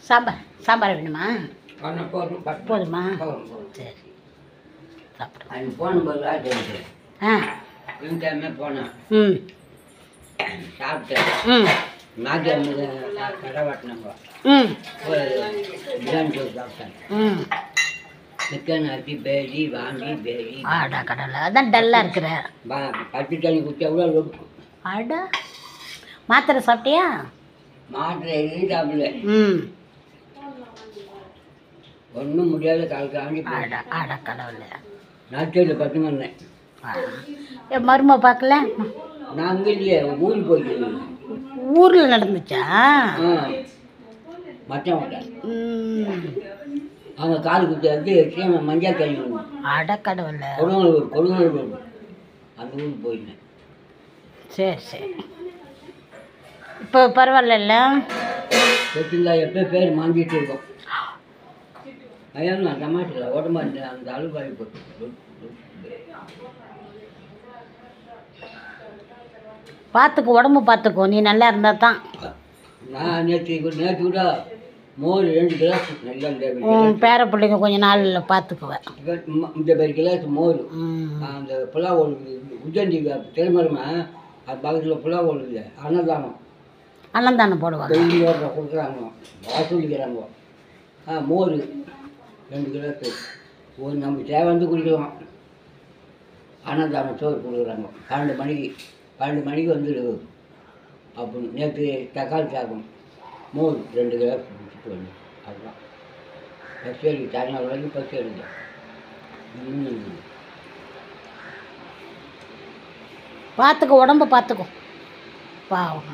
சாம்பார் வேணுமா? போதுமா? சரி போகும்போது ஆ போனேன் ம் சாப்பிட்டேன். ம் ஞாயிற்றுக்கிழமை கடை வெட்டினாங்க. ம் பிரியாணி போய் சாப்பிட்டேன். ம் சிக்கன் அரிசி பேரி வாங்கி பேரி ஆடா கடலை அதான் டல்லாக இருக்கிற. பச்சை தண்ணி குடிச்சா கூட இருக்கும். ஆடா மாத்திரை சாப்பிட்டியா? மாத்திரை எதுவும் சாப்பிடல. ம் ஒன்றும் முடியாத காலத்து ஆடா ஆடா கடவுளே. நாட்டில் பத்து வந்தேன். என் மருமை பார்க்கல. நான் அங்கே இல்லையே, ஊருக்கு போயிட்டு. ஊரில் நடந்துச்சா? மச்சான் ம் அவங்க கால் குத்தி வந்து மஞ்சள் தண்ணி ஆடா கடவுளே. கொடுங்கலூர் அந்த ஊருக்கு போயிருந்தேன். சரி சரி இப்போ பரவாயில்ல. சொத்துங்களா எப்போ பேர் மாஞ்சிட்டு இருக்கோம். ஐயா நான் டமாட்டில் ஓட்ட மாட்டேன். அந்த அழுபாடி போட்டு பார்த்துக்கோ, உடம்பு பார்த்துக்கோ, நீ நல்லா இருந்தால் தான். நான் நேற்று கூட மோர் 2 கிளாஸ் நல்லா பேர பிள்ளைங்க கொஞ்சம் நாளில் பார்த்துக்குவேன். இந்த பேர் கிளாஸ் மோர். அந்த புலா ஒழுகுது உஜ்ஜந்தி திருமணமா அது பக்கத்தில் புலா ஒழுகுது. அன்னதானம் போடுவாங்க. கொடுக்குறாங்க, வாசலிக்கிறாங்க. மோர் 2 கிளாஸ் ஒரு நம்ம தேவை வந்து குடிக்கலாம். அன்னதானம் சோறு கொடுக்குறாங்க 12 மணிக்கு வந்துடு அப்படின்னு. நேற்று தக்காளி சாதம் மோர் 2 கிளாஸ் குடிச்சிட்டு வந்து அதுதான் பஸ் ஏறி சாயங்காலம் வரைக்கும் பஸ் ஏறிங்க. பார்த்துக்கோ, உடம்பை பார்த்துக்கோ. பாவம்.